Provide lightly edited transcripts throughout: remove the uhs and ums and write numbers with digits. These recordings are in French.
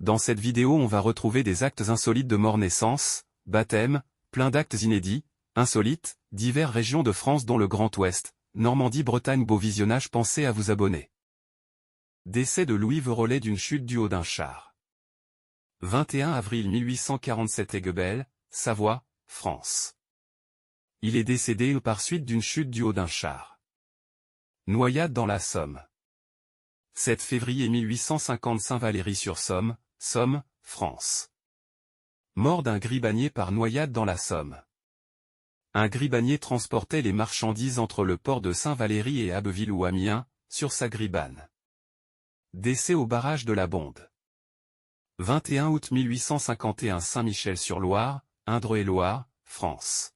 Dans cette vidéo on va retrouver des actes insolites de mort-naissance, baptême, plein d'actes inédits, insolites, diverses régions de France dont le Grand Ouest, Normandie, Bretagne. Beau visionnage, pensez à vous abonner. Décès de Louis Verollet d'une chute du haut d'un char. 21 avril 1847 Aiguebelle, Savoie, France. Il est décédé par suite d'une chute du haut d'un char. Noyade dans la Somme. 7 février 1850 Saint-Valery-sur-Somme, Somme, France. Mort d'un gribanier par noyade dans la Somme. Un gribanier transportait les marchandises entre le port de Saint-Valery et Abbeville ou Amiens, sur sa gribane. Décès au barrage de la Bonde. 21 août 1851 Saint-Michel-sur-Loire, Indre-et-Loire, France.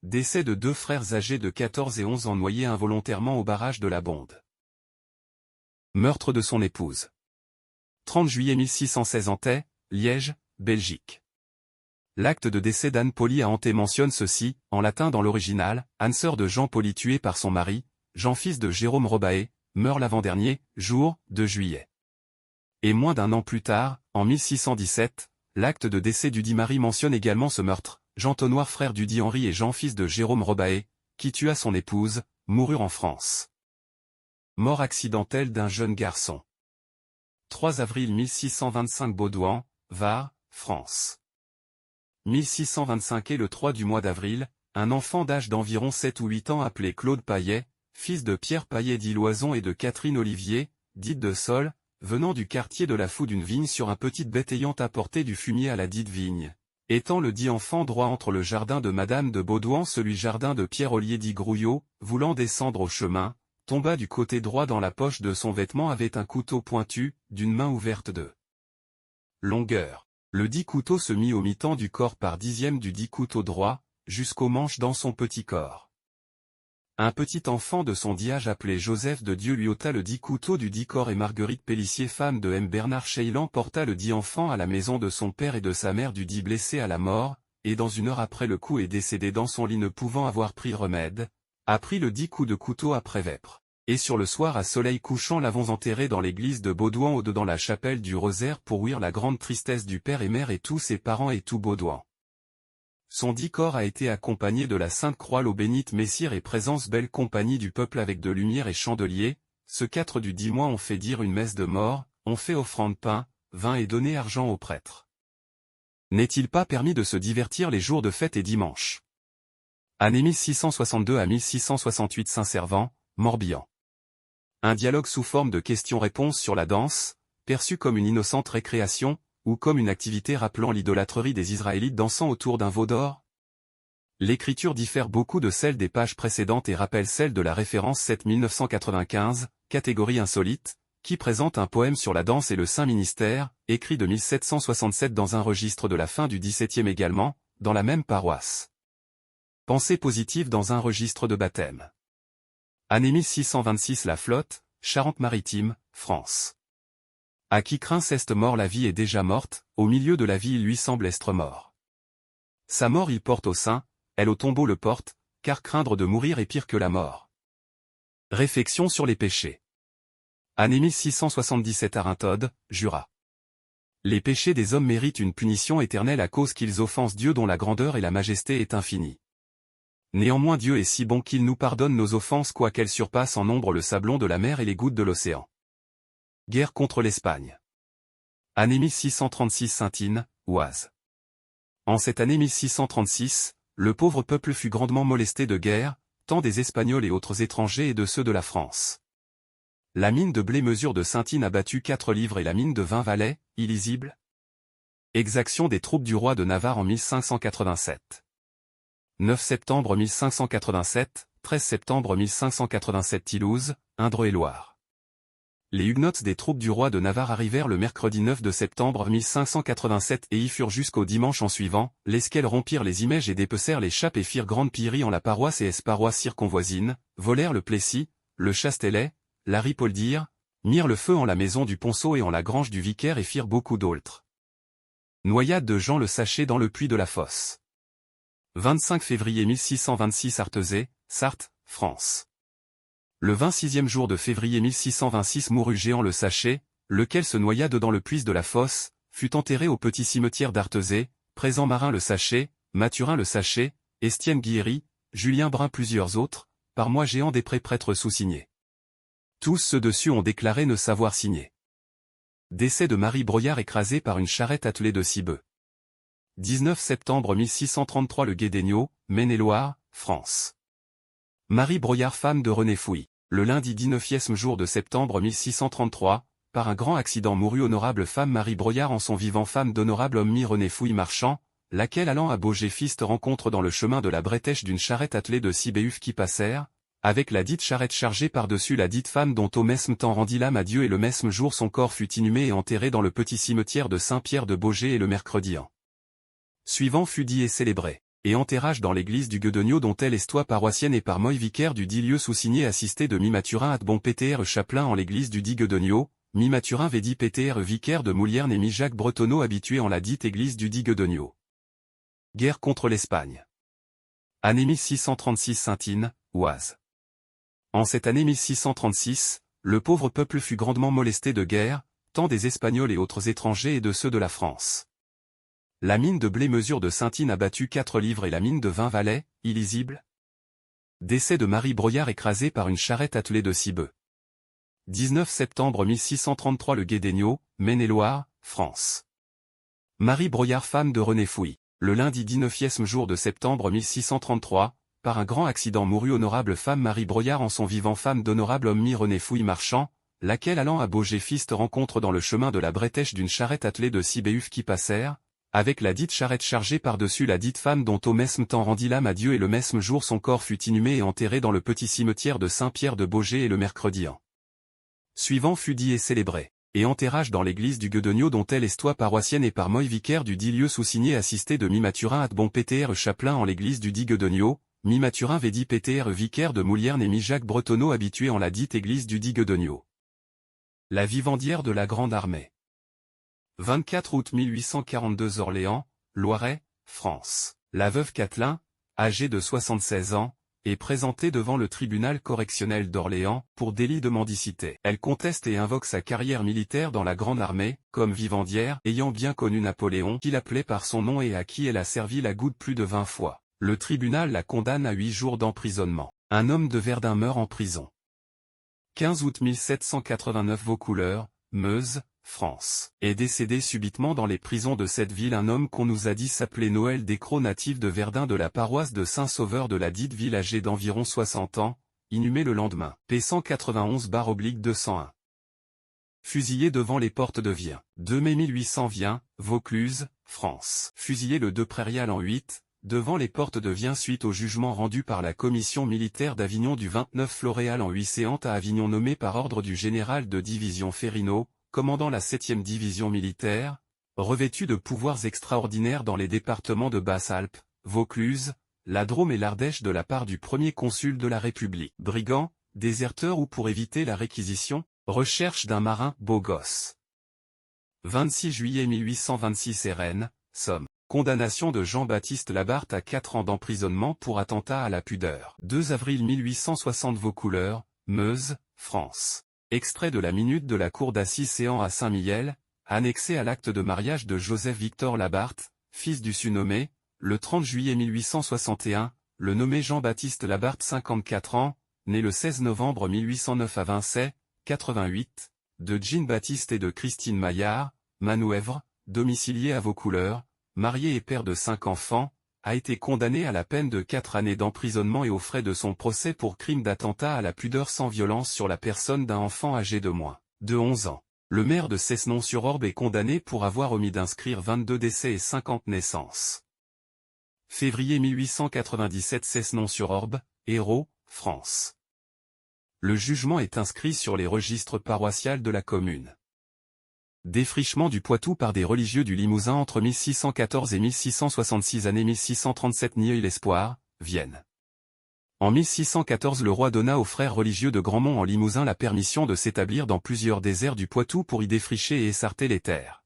Décès de deux frères âgés de 14 et 11 ans noyés involontairement au barrage de la Bonde. Meurtre de son épouse. 30 juillet 1616 Antey, Liège, Belgique. L'acte de décès d'Anne Poly à Antey mentionne ceci, en latin dans l'original: Anne sœur de Jean Poly tué par son mari, Jean fils de Jérôme Robaé, meurt l'avant-dernier, jour, 2 juillet. Et moins d'un an plus tard, en 1617, l'acte de décès dudit mari mentionne également ce meurtre: Jean Tonnoir frère dudit Henri et Jean fils de Jérôme Robaé, qui tua son épouse, moururent en France. Mort accidentelle d'un jeune garçon. 3 avril 1625 Baudouin, Var, France. 1625 et le 3 du mois d'avril, un enfant d'âge d'environ 7 ou 8 ans appelé Claude Paillet, fils de Pierre Paillet dit Loison et de Catherine Olivier, dite de Sol, venant du quartier de la Fou d'une vigne sur un petite bête ayant apporté du fumier à la dite vigne. Étant le dit enfant droit entre le jardin de Madame de Baudouin celui jardin de Pierre Ollier dit Grouillot, voulant descendre au chemin, tomba du côté droit dans la poche de son vêtement avait un couteau pointu, d'une main ouverte de longueur. Le dit couteau se mit au mi-temps du corps par dixième du dit couteau droit, jusqu'au manche dans son petit corps. Un petit enfant de son dit âge appelé Joseph de Dieu lui ôta le dit couteau du dit corps et Marguerite Pélissier femme de M. Bernard Cheylan porta le dit enfant à la maison de son père et de sa mère du dit blessé à la mort, et dans une heure après le coup est décédé dans son lit ne pouvant avoir pris remède, a pris le dit coup de couteau après vêpres. Et sur le soir à soleil couchant l'avons enterré dans l'église de Baudouin au dedans la chapelle du Rosaire pour ouïr la grande tristesse du père et mère et tous ses parents et tout Baudouin. Son dit corps a été accompagné de la Sainte Croix l'eau bénite Messire et présence belle compagnie du peuple avec de lumière et chandeliers, ce 4 du 10 mois on fait dire une messe de mort, on fait offrande pain, vin et donner argent aux prêtres. N'est-il pas permis de se divertir les jours de fête et dimanche? Année 1662 à 1668 Saint-Servant, Morbihan. Un dialogue sous forme de questions-réponses sur la danse, perçu comme une innocente récréation, ou comme une activité rappelant l'idolâtrerie des Israélites dansant autour d'un veau d'or? L'écriture diffère beaucoup de celle des pages précédentes et rappelle celle de la référence 7 1995, catégorie insolite, qui présente un poème sur la danse et le Saint Ministère, écrit de 1767 dans un registre de la fin du XVIIe également, dans la même paroisse. Pensée positive dans un registre de baptême. Année 1626 La Flotte, Charente-Maritime, France. À qui craint est mort la vie est déjà morte, au milieu de la vie il lui semble être mort. Sa mort il porte au sein, elle au tombeau le porte, car craindre de mourir est pire que la mort. Réflexion sur les péchés. Année 1677 Arintode, Jura. Les péchés des hommes méritent une punition éternelle à cause qu'ils offensent Dieu dont la grandeur et la majesté est infinie. Néanmoins Dieu est si bon qu'il nous pardonne nos offenses quoiqu'elles surpassent en nombre le sablon de la mer et les gouttes de l'océan. Guerre contre l'Espagne. Année 1636 Saintine, Oise. En cette année 1636, le pauvre peuple fut grandement molesté de guerre, tant des Espagnols et autres étrangers et de ceux de la France. La mine de blé mesure de Saintine a battu 4 livres et la mine de vin valait, illisible. Exaction des troupes du roi de Navarre en 1587. 9 septembre 1587, 13 septembre 1587 Toulouse, Indre-et-Loire. Les huguenots des troupes du roi de Navarre arrivèrent le mercredi 9 de septembre 1587 et y furent jusqu'au dimanche en suivant, lesquels rompirent les imaiges et dépecèrent les chapes et firent grande pillerie en la paroisse et paroisse circonvoisine, volèrent le Plessis, le Chastelet, la Ripoldir, mirent le feu en la maison du Ponceau et en la grange du vicaire et firent beaucoup d'autres. Noyade de Jean le Sachet dans le puits de la Fosse. 25 février 1626 Artezé, Sarthe, France. Le 26e jour de février 1626 mourut Jean le Sachet, lequel se noya dedans le puits de la fosse, fut enterré au petit cimetière d'Artezé, présent Marin le Sachet, Mathurin le Sachet, Estienne Guillery, Julien Brun plusieurs autres, par moi Géant des prêtres sous-signés. Tous ceux dessus ont déclaré ne savoir signer. Décès de Marie Broyard écrasée par une charrette attelée de 6 bœufs. 19 septembre 1633 Le Guédéniot, Maine-et-Loire, France. Marie Broyard femme de René Fouille. Le lundi 19e jour de septembre 1633, par un grand accident mourut honorable femme Marie Broyard en son vivant femme d'honorable homme mis René Fouille marchand, laquelle allant à Beaugé-Fist rencontre dans le chemin de la bretèche d'une charrette attelée de 6 béhufs qui passèrent, avec la dite charrette chargée par-dessus la dite femme dont au mesme temps rendit l'âme à Dieu et le mesme jour son corps fut inhumé et enterré dans le petit cimetière de Saint-Pierre de Beaugé et le mercredi an suivant fut dit et célébré, et enterrage dans l'église du Guédéniot dont elle est paroissienne et par Moy vicaire du dit lieu sous-signé assisté de mi-Mathurin at bon Ptr chapelain en l'église du dit Guédéniot, mi-Mathurin védit Ptr vicaire de Moulierne et mi-Jacques Bretonneau habitué en la dite église du dit Guédéniot. Guerre contre l'Espagne. Année 1636 Saintine, Oise. En cette année 1636, le pauvre peuple fut grandement molesté de guerre, tant des Espagnols et autres étrangers et de ceux de la France. La mine de blé mesure de Saintine a battu 4 livres et la mine de vin valait, illisible. Décès de Marie Broyard écrasée par une charrette attelée de 6 bœufs. 19 septembre 1633 Le Guédéniot, Maine-et-Loire, France. Marie Broyard femme de René Fouille. Le lundi 19e jour de septembre 1633, par un grand accident mourut honorable femme Marie Broyard en son vivant femme d'honorable homme mis René Fouille marchand, laquelle allant à Beaugé-Fist rencontre dans le chemin de la bretèche d'une charrette attelée de 6 béhufs qui passèrent, avec la dite charrette chargée par-dessus la dite femme dont au mesme temps rendit l'âme à Dieu et le mesme jour son corps fut inhumé et enterré dans le petit cimetière de Saint-Pierre de Beaugé et le mercredi an suivant fut dit et célébré, et enterrage dans l'église du Guédéniot dont elle est paroissienne et par Moy vicaire du dit lieu sous-signé assisté de mi-Mathurin at bon Ptr chapelain en l'église du dit Guédéniot, mi-Mathurin védit Ptr vicaire de Moulierne et mi-Jacques Bretonneau habitué en la dite église du dit Guédéniot. La vivandière de la Grande Armée. 24 août 1842 Orléans, Loiret, France. La veuve Catelin, âgée de 76 ans, est présentée devant le tribunal correctionnel d'Orléans pour délit de mendicité. Elle conteste et invoque sa carrière militaire dans la Grande Armée, comme vivandière, ayant bien connu Napoléon qui l'appelait par son nom et à qui elle a servi la goutte plus de 20 fois. Le tribunal la condamne à 8 jours d'emprisonnement. Un homme de Verdun meurt en prison. 15 août 1789 Vaucouleurs, Meuse, France. Est décédé subitement dans les prisons de cette ville un homme qu'on nous a dit s'appeler Noël Descrocs natif de Verdun de la paroisse de Saint-Sauveur de la dite ville âgé d'environ 60 ans, inhumé le lendemain. P 191/201. Fusillé devant les portes de Vien. 2 mai 1800 Vien, Vaucluse, France. Fusillé le 2 Prairial en 8, devant les portes de Vien suite au jugement rendu par la commission militaire d'Avignon du 29 Floréal en 8 séante à Avignon nommé par ordre du général de division Ferrino, commandant la 7e division militaire, revêtu de pouvoirs extraordinaires dans les départements de Basse-Alpes, Vaucluse, la Drôme et l'Ardèche de la part du premier consul de la République. Brigand, déserteur ou pour éviter la réquisition, recherche d'un marin beau gosse. 26 juillet 1826 Rennes, Somme. Condamnation de Jean-Baptiste Labarthe à 4 ans d'emprisonnement pour attentat à la pudeur. 2 avril 1860 Vaucouleurs, Meuse, France. Extrait de la minute de la cour d'assises séant à Saint-Mihiel, annexé à l'acte de mariage de Joseph-Victor Labarthe, fils du surnommé, le 30 juillet 1861, le nommé Jean-Baptiste Labarthe 54 ans, né le 16 novembre 1809 à Vincey, 88, de Jean-Baptiste et de Christine Maillard, Manouèvre, domicilié à Vaucouleurs, marié et père de 5 enfants, a été condamné à la peine de 4 années d'emprisonnement et aux frais de son procès pour crime d'attentat à la pudeur sans violence sur la personne d'un enfant âgé de moins de 11 ans. Le maire de Cessenon-sur-Orbe est condamné pour avoir omis d'inscrire 22 décès et 50 naissances. Février 1897 Cessenon-sur-Orbe, Hérault, France. Le jugement est inscrit sur les registres paroissiaux de la commune. Défrichement du Poitou par des religieux du Limousin entre 1614 et 1666 année 1637 Nieul-Espoir, Vienne. En 1614 le roi donna aux frères religieux de Grandmont en Limousin la permission de s'établir dans plusieurs déserts du Poitou pour y défricher et essarter les terres.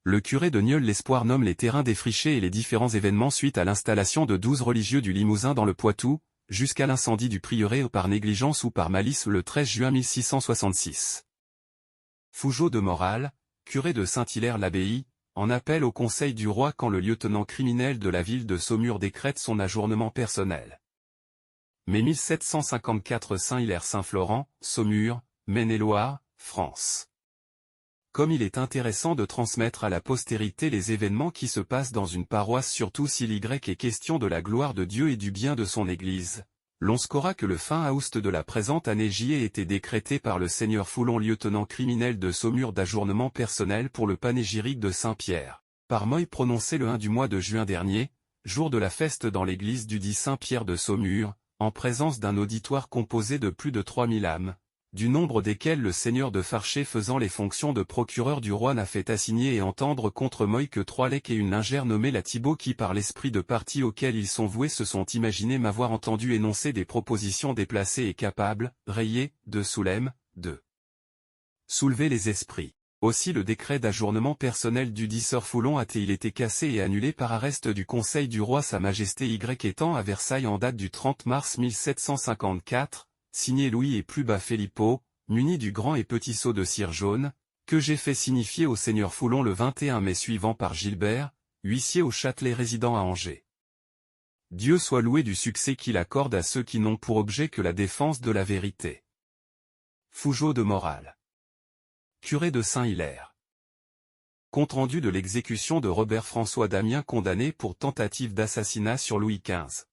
Le curé de Nieul-l'Espoir nomme les terrains défrichés et les différents événements suite à l'installation de 12 religieux du Limousin dans le Poitou, jusqu'à l'incendie du prieuré par négligence ou par malice le 13 juin 1666. Fougeot de Morale, curé de Saint-Hilaire-l'Abbaye, en appelle au conseil du roi quand le lieutenant criminel de la ville de Saumur décrète son ajournement personnel. Mai 1754 Saint-Hilaire-Saint-Florent, Saumur, Maine-et-Loire, France. Comme il est intéressant de transmettre à la postérité les événements qui se passent dans une paroisse, surtout s'il y est question de la gloire de Dieu et du bien de son Église, l'on scoira que le fin août de la présente année j ait été décrété par le seigneur Foulon lieutenant criminel de Saumur d'ajournement personnel pour le panégyrique de Saint-Pierre, par moy prononcé le 1 du mois de juin dernier, jour de la fête dans l'église du dit Saint-Pierre de Saumur, en présence d'un auditoire composé de plus de 3000 âmes, du nombre desquels le seigneur de Farché faisant les fonctions de procureur du roi n'a fait assigner et entendre contre moi que 3 lecs et une lingère nommée la Thibaut qui par l'esprit de parti auquel ils sont voués se sont imaginés m'avoir entendu énoncer des propositions déplacées et capables, rayées, de soulem, de soulever les esprits. Aussi le décret d'ajournement personnel du dit Sir Foulon a-t-il été cassé et annulé par arrest du conseil du roi Sa Majesté Y étant à Versailles en date du 30 mars 1754, signé Louis et plus bas Filippo, muni du grand et petit sceau de cire jaune, que j'ai fait signifier au seigneur Foulon le 21 mai suivant par Gilbert, huissier au Châtelet résident à Angers. Dieu soit loué du succès qu'il accorde à ceux qui n'ont pour objet que la défense de la vérité. Fougeot de Morale. Curé de Saint-Hilaire. Compte rendu de l'exécution de Robert-François Damien condamné pour tentative d'assassinat sur Louis XV.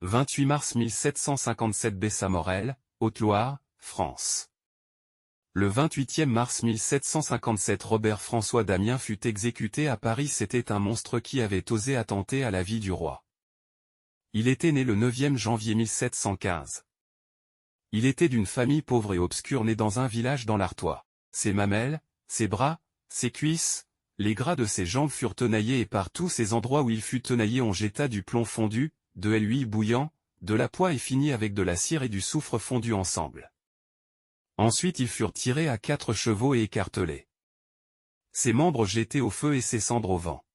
28 mars 1757 Bessamorel, Haute-Loire, France. Le 28e mars 1757 Robert-François Damien fut exécuté à Paris. C'était un monstre qui avait osé attenter à la vie du roi. Il était né le 9e janvier 1715. Il était d'une famille pauvre et obscure née dans un village dans l'Artois. Ses mamelles, ses bras, ses cuisses, les gras de ses jambes furent tenaillés et par tous ces endroits où il fut tenaillé on jeta du plomb fondu, de l'huile bouillant, de la poix et fini avec de la cire et du soufre fondu ensemble. Ensuite ils furent tirés à 4 chevaux et écartelés. Ses membres jetés au feu et ses cendres au vent.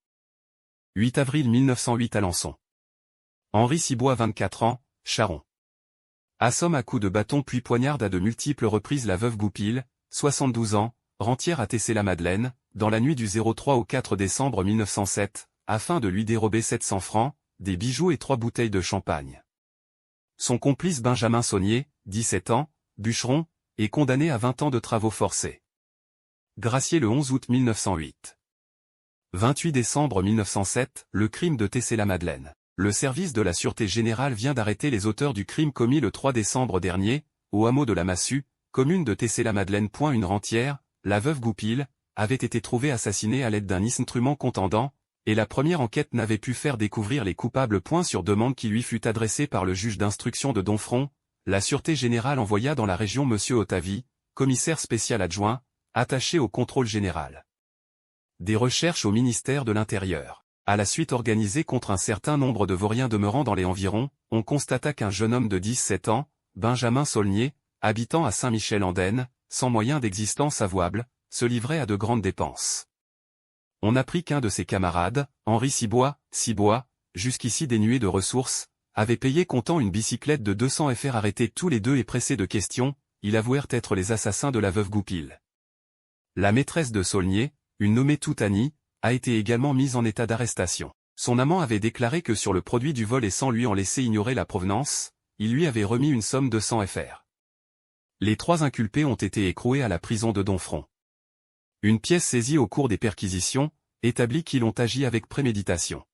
8 avril 1908 Alençon. Henri Cibois 24 ans, Charron. Assomme à coups de bâton puis poignarde à de multiples reprises la veuve Goupil, 72 ans, rentière à Tessé-la-Madeleine, dans la nuit du 03 au 4 décembre 1907, afin de lui dérober 700 francs, des bijoux et 3 bouteilles de champagne. Son complice Benjamin Saunier, 17 ans, bûcheron, est condamné à 20 ans de travaux forcés. Gracié le 11 août 1908. 28 décembre 1907, le crime de Tessé-la-Madeleine. Le service de la Sûreté Générale vient d'arrêter les auteurs du crime commis le 3 décembre dernier, au hameau de la Massue, commune de Tessé-la-Madeleine. Une rentière, la veuve Goupil, avait été trouvée assassinée à l'aide d'un instrument contendant, et la première enquête n'avait pu faire découvrir les coupables. Sur demande qui lui fut adressée par le juge d'instruction de Domfront, la Sûreté Générale envoya dans la région M. Otavi, commissaire spécial adjoint, attaché au contrôle général des recherches au ministère de l'Intérieur. À la suite organisée contre un certain nombre de vauriens demeurant dans les environs, on constata qu'un jeune homme de 17 ans, Benjamin Saulnier, habitant à Saint-Michel-en-Denne, sans moyen d'existence avouable, se livrait à de grandes dépenses. On apprit qu'un de ses camarades, Henri Cibois, jusqu'ici dénué de ressources, avait payé comptant une bicyclette de 200 fr. Arrêtés tous les deux et pressés de questions, ils avouèrent être les assassins de la veuve Goupil. La maîtresse de Saulnier, une nommée Toutani, a été également mise en état d'arrestation. Son amant avait déclaré que sur le produit du vol et sans lui en laisser ignorer la provenance, il lui avait remis une somme de 100 fr. Les 3 inculpés ont été écroués à la prison de Domfront. Une pièce saisie au cours des perquisitions, établit qu'ils ont agi avec préméditation.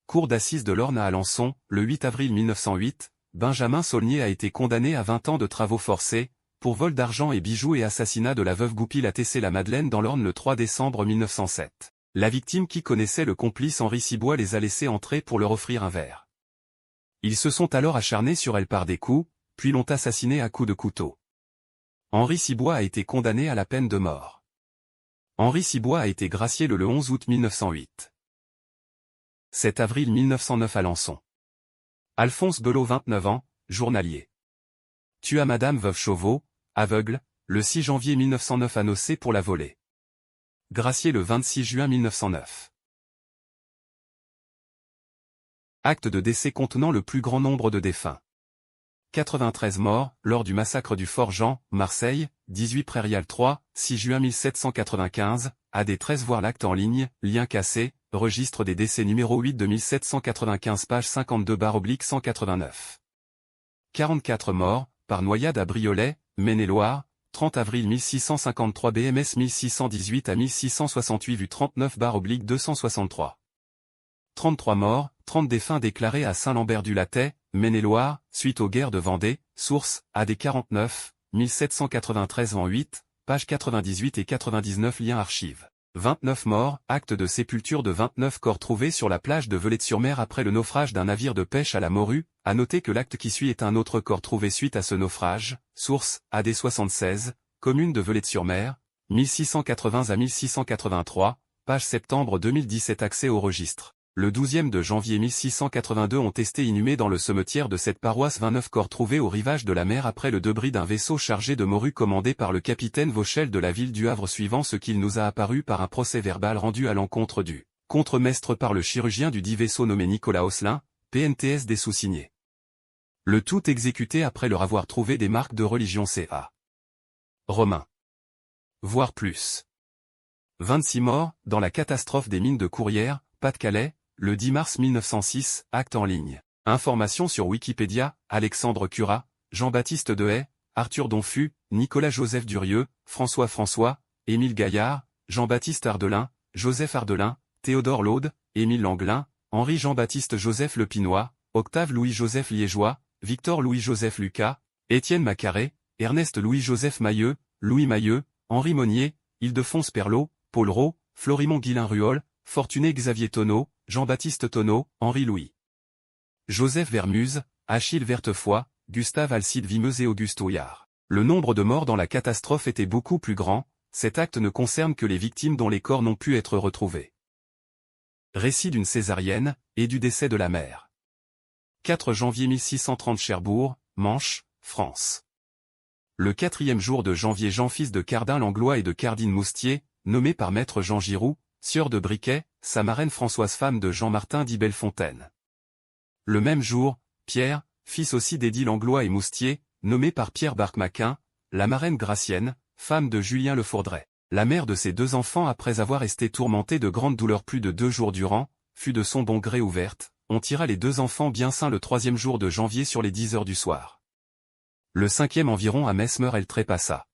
Cour d'assises de l'Orne à Alençon, le 8 avril 1908, Benjamin Saulnier a été condamné à 20 ans de travaux forcés, pour vol d'argent et bijoux et assassinat de la veuve Goupil à Tessé-la-Madeleine dans l'Orne le 3 décembre 1907. La victime qui connaissait le complice Henri Cibois les a laissés entrer pour leur offrir un verre. Ils se sont alors acharnés sur elle par des coups, puis l'ont assassiné à coups de couteau. Henri Cibois a été condamné à la peine de mort. Henri Cibois a été gracié le 11 août 1908. 7 avril 1909 Alençon. Alphonse Belot 29 ans, journalier. Tua Madame Veuve Chauveau, aveugle, le 6 janvier 1909 à Nocé pour la volée. Gracié le 26 juin 1909. Acte de décès contenant le plus grand nombre de défunts. 93 morts, lors du massacre du Fort Jean, Marseille, 18 Prairial 3, 6 juin 1795, AD 13 voir l'acte en ligne, lien cassé, registre des décès numéro 8 de 1795 page 52/189. 44 morts, par noyade à Briolet, Maine-et-Loire, 30 avril 1653 BMS 1618 à 1668 vue 39/263. 33 morts, 30 défunts déclarés à Saint-Lambert-du-Lattay, Maine-et-Loire, suite aux guerres de Vendée, source, AD 49, 1793 en 8, pages 98 et 99 lien archives. 29 morts, acte de sépulture de 29 corps trouvés sur la plage de Velette-sur-Mer après le naufrage d'un navire de pêche à la morue, à noter que l'acte qui suit est un autre corps trouvé suite à ce naufrage, source, AD 76, commune de Velette-sur-Mer, 1680 à 1683, page septembre 2017 accès au registre. Le 12e de janvier 1682 ont été inhumés dans le cimetière de cette paroisse 29 corps trouvés au rivage de la mer après le débris d'un vaisseau chargé de morue commandé par le capitaine Vauchel de la ville du Havre suivant ce qu'il nous a apparu par un procès-verbal rendu à l'encontre du contremaître par le chirurgien du dit vaisseau nommé Nicolas Osselin, PNTS des sous-signés. Le tout exécuté après leur avoir trouvé des marques de religion ca. Romain. Voire plus. 26 morts, dans la catastrophe des mines de Courrières, Pas-de-Calais, le 10 mars 1906, acte en ligne. Information sur Wikipédia, Alexandre Curat, Jean-Baptiste Dehaye, Arthur Donfus, Nicolas-Joseph Durieux, François, Émile Gaillard, Jean-Baptiste Ardelin, Joseph Ardelin, Théodore Laude, Émile Langlin, Henri-Jean-Baptiste Joseph Lepinois, Octave Louis-Joseph Liégeois, Victor Louis-Joseph Lucas, Étienne Macaré, Ernest Louis-Joseph Mailleux, Louis Mailleux, Henri Monnier, Ildefonse Perlot, Paul Rau, Florimond Guillain-Ruol, Fortuné Xavier Tonneau, Jean-Baptiste Tonneau, Henri-Louis. Joseph Vermuse, Achille Vertefoy, Gustave Alcide Vimeux et Auguste Houillard. Le nombre de morts dans la catastrophe était beaucoup plus grand, cet acte ne concerne que les victimes dont les corps n'ont pu être retrouvés. Récit d'une césarienne, et du décès de la mère. 4 janvier 1630 Cherbourg, Manche, France. Le 4e jour de janvier Jean fils de Cardin Langlois et de Cardine Moustier, nommé par maître Jean Giroux, sieur de Briquet, sa marraine Françoise femme de Jean-Martin dit Bellefontaine. Le même jour, Pierre, fils aussi d'Édile Langlois et Moustier, nommé par Pierre Barque-Maquin, la marraine Gracienne, femme de Julien Le Fourdray. La mère de ses 2 enfants après avoir été tourmentée de grandes douleurs plus de 2 jours durant, fut de son bon gré ouverte, on tira les 2 enfants bien sains le 3e jour de janvier sur les 10 heures du soir. Le 5e environ à Mesmer elle trépassa.